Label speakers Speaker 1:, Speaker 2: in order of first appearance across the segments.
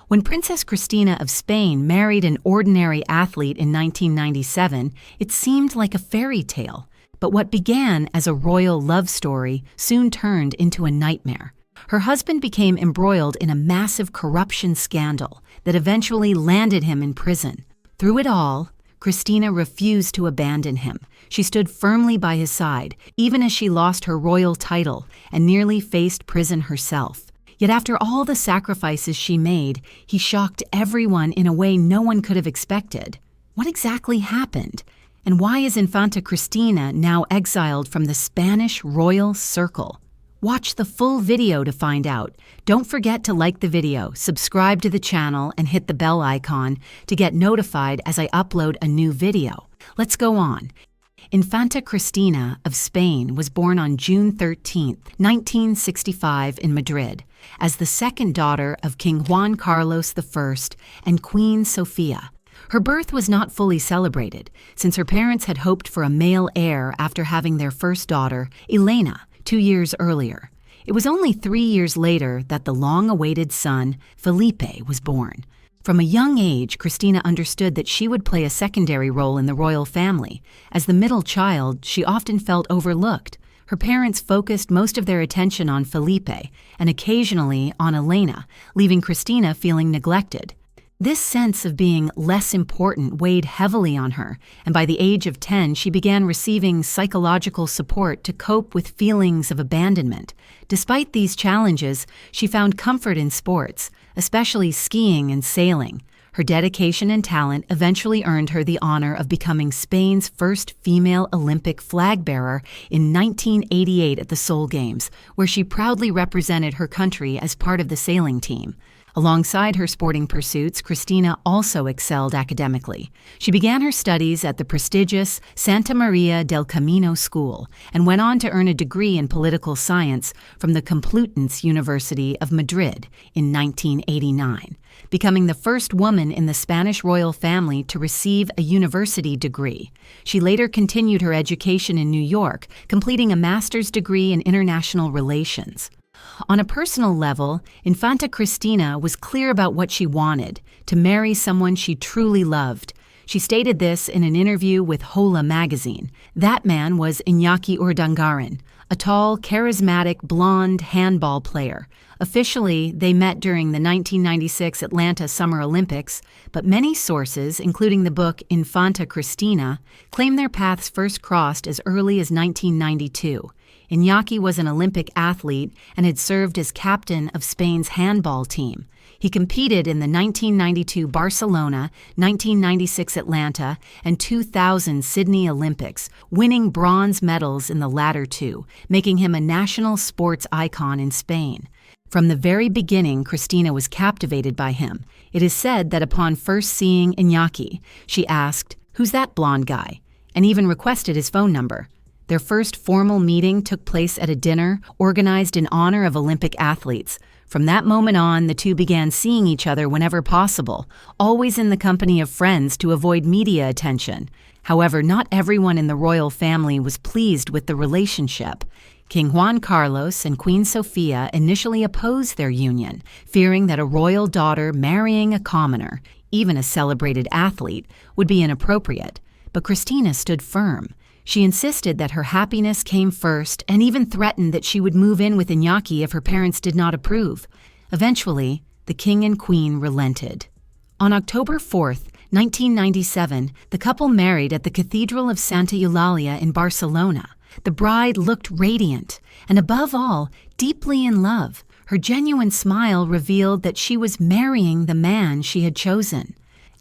Speaker 1: When Princess Cristina of Spain married an ordinary athlete in 1997, it seemed like a fairy tale. But what began as a royal love story soon turned into a nightmare. Her husband became embroiled in a massive corruption scandal that eventually landed him in prison. Through it all, Cristina refused to abandon him. She stood firmly by his side, even as she lost her royal title and nearly faced prison herself. Yet after all the sacrifices she made, he shocked everyone in a way no one could have expected. What exactly happened? And why is Infanta Cristina now exiled from the Spanish royal circle? Watch the full video to find out. Don't forget to like the video, subscribe to the channel, and hit the bell icon to get notified as I upload a new video. Let's go on. Infanta Cristina of Spain was born on June 13, 1965 in Madrid, as the second daughter of King Juan Carlos I and Queen Sofia. Her birth was not fully celebrated, since her parents had hoped for a male heir after having their first daughter, Elena, 2 years earlier. It was only 3 years later that the long-awaited son, Felipe, was born. From a young age, Cristina understood that she would play a secondary role in the royal family. As the middle child, she often felt overlooked. Her parents focused most of their attention on Felipe and occasionally on Elena, leaving Cristina feeling neglected. This sense of being less important weighed heavily on her, and by the age of 10, she began receiving psychological support to cope with feelings of abandonment. Despite these challenges, she found comfort in sports, especially skiing and sailing. Her dedication and talent eventually earned her the honor of becoming Spain's first female Olympic flag bearer in 1988 at the Seoul Games, where she proudly represented her country as part of the sailing team. Alongside her sporting pursuits, Cristina also excelled academically. She began her studies at the prestigious Santa Maria del Camino School and went on to earn a degree in political science from the Complutense University of Madrid in 1989, becoming the first woman in the Spanish royal family to receive a university degree. She later continued her education in New York, completing a master's degree in international relations. On a personal level, Infanta Cristina was clear about what she wanted: to marry someone she truly loved. She stated this in an interview with Hola magazine. That man was Iñaki Urdangarin, a tall, charismatic, blonde handball player. Officially, they met during the 1996 Atlanta Summer Olympics, but many sources, including the book Infanta Cristina, claim their paths first crossed as early as 1992. Iñaki was an Olympic athlete and had served as captain of Spain's handball team. He competed in the 1992 Barcelona, 1996 Atlanta, and 2000 Sydney Olympics, winning bronze medals in the latter two, making him a national sports icon in Spain. From the very beginning, Cristina was captivated by him. It is said that upon first seeing Iñaki, she asked, "Who's that blonde guy?" and even requested his phone number. Their first formal meeting took place at a dinner organized in honor of Olympic athletes. From that moment on, the two began seeing each other whenever possible, always in the company of friends to avoid media attention. However, not everyone in the royal family was pleased with the relationship. King Juan Carlos and Queen Sofia initially opposed their union, fearing that a royal daughter marrying a commoner, even a celebrated athlete, would be inappropriate. But Cristina stood firm. She insisted that her happiness came first and even threatened that she would move in with Iñaki if her parents did not approve. Eventually, the king and queen relented. On October 4, 1997, the couple married at the Cathedral of Santa Eulalia in Barcelona. The bride looked radiant and, above all, deeply in love. Her genuine smile revealed that she was marrying the man she had chosen.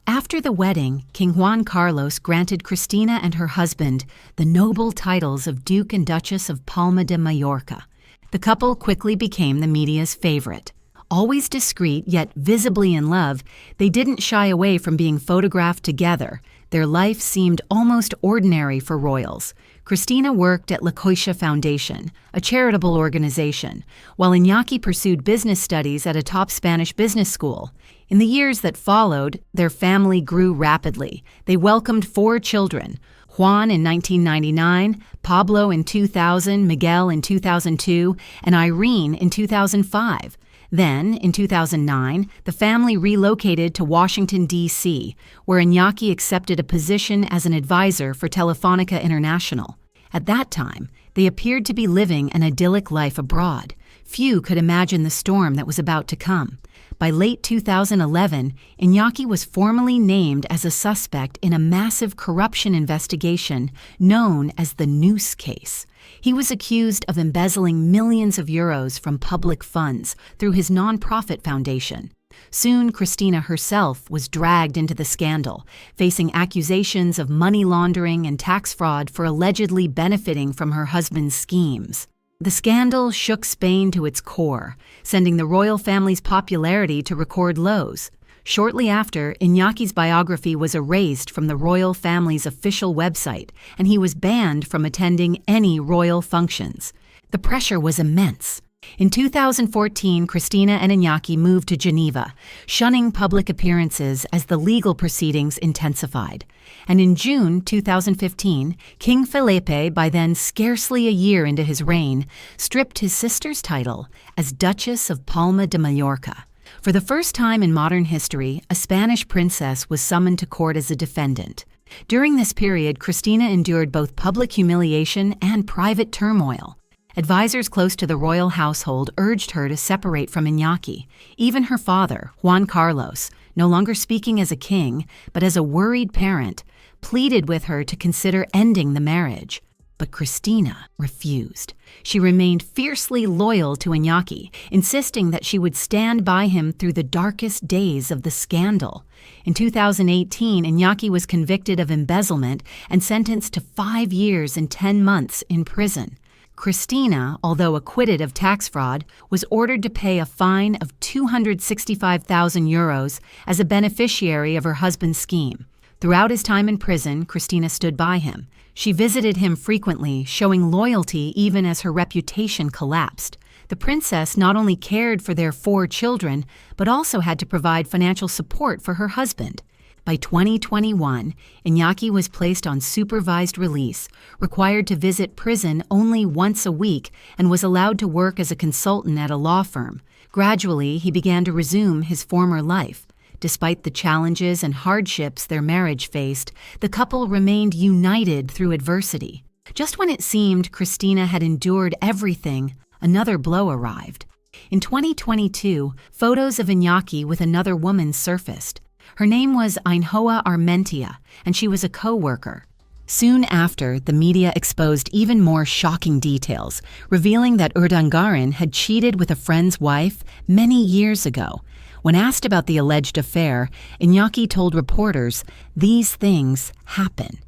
Speaker 1: After the wedding, King Juan Carlos granted Cristina and her husband the noble titles of Duke and Duchess of Palma de Mallorca. The couple quickly became the media's favorite. Always discreet yet visibly in love, they didn't shy away from being photographed together. Their life seemed almost ordinary for royals. Cristina worked at La Caixa Foundation, a charitable organization, while Iñaki pursued business studies at a top Spanish business school. In the years that followed, their family grew rapidly. They welcomed 4 children: Juan in 1999, Pablo in 2000, Miguel in 2002, and Irene in 2005. Then, in 2009, the family relocated to Washington, D.C., where Iñaki accepted a position as an advisor for Telefonica International. At that time, they appeared to be living an idyllic life abroad. Few could imagine the storm that was about to come. By late 2011, Iñaki was formally named as a suspect in a massive corruption investigation known as the Noose case. He was accused of embezzling millions of euros from public funds through his nonprofit foundation. Soon, Cristina herself was dragged into the scandal, facing accusations of money laundering and tax fraud for allegedly benefiting from her husband's schemes. The scandal shook Spain to its core, sending the royal family's popularity to record lows. Shortly after, Iñaki's biography was erased from the royal family's official website, and he was banned from attending any royal functions. The pressure was immense. In 2014, Cristina and Iñaki moved to Geneva, shunning public appearances as the legal proceedings intensified. And in June 2015, King Felipe, by then scarcely a year into his reign, stripped his sister's title as Duchess of Palma de Mallorca. For the first time in modern history, a Spanish princess was summoned to court as a defendant. During this period, Cristina endured both public humiliation and private turmoil. Advisors close to the royal household urged her to separate from Iñaki. Even her father, Juan Carlos, no longer speaking as a king, but as a worried parent, pleaded with her to consider ending the marriage. But Cristina refused. She remained fiercely loyal to Iñaki, insisting that she would stand by him through the darkest days of the scandal. In 2018, Iñaki was convicted of embezzlement and sentenced to 5 years and 10 months in prison. Cristina, although acquitted of tax fraud, was ordered to pay a fine of 265,000 euros as a beneficiary of her husband's scheme. Throughout his time in prison, Cristina stood by him. She visited him frequently, showing loyalty even as her reputation collapsed. The princess not only cared for their 4 children, but also had to provide financial support for her husband. By 2021, Iñaki was placed on supervised release, required to visit prison only once a week, and was allowed to work as a consultant at a law firm. Gradually, he began to resume his former life. Despite the challenges and hardships their marriage faced, the couple remained united through adversity. Just when it seemed Cristina had endured everything, another blow arrived. In 2022, photos of Iñaki with another woman surfaced. Her name was Ainhoa Armentia, and she was a co-worker. Soon after, the media exposed even more shocking details, revealing that Urdangarin had cheated with a friend's wife many years ago. When asked about the alleged affair, Iñaki told reporters, "These things happen.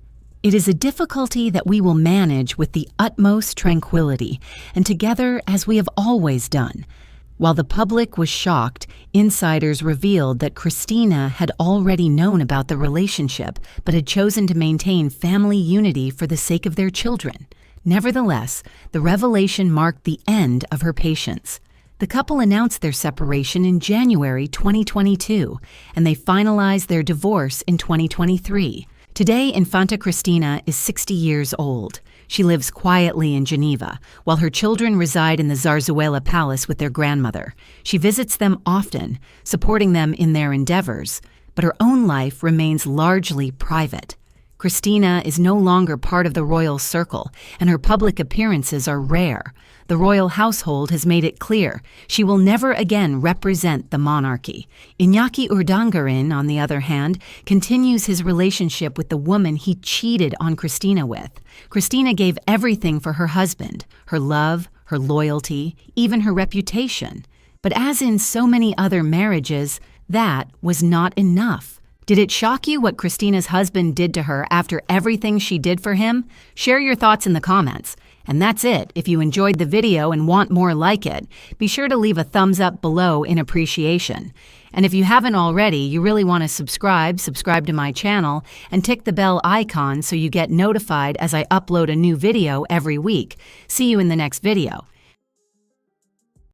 Speaker 1: It is a difficulty that we will manage with the utmost tranquility, and together as we have always done." While the public was shocked, insiders revealed that Cristina had already known about the relationship, but had chosen to maintain family unity for the sake of their children. Nevertheless, the revelation marked the end of her patience. The couple announced their separation in January 2022, and they finalized their divorce in 2023. Today, Infanta Cristina is 60 years old. She lives quietly in Geneva, while her children reside in the Zarzuela Palace with their grandmother. She visits them often, supporting them in their endeavors, but her own life remains largely private. Cristina is no longer part of the royal circle, and her public appearances are rare. The royal household has made it clear she will never again represent the monarchy. Iñaki Urdangarin, on the other hand, continues his relationship with the woman he cheated on Cristina with. Cristina gave everything for her husband, her love, her loyalty, even her reputation. But as in so many other marriages, that was not enough. Did it shock you what Cristina's husband did to her after everything she did for him? Share your thoughts in the comments. And that's it. If you enjoyed the video and want more like it, be sure to leave a thumbs up below in appreciation. And if you haven't already, you really want to subscribe to my channel, and tick the bell icon so you get notified as I upload a new video every week. See you in the next video.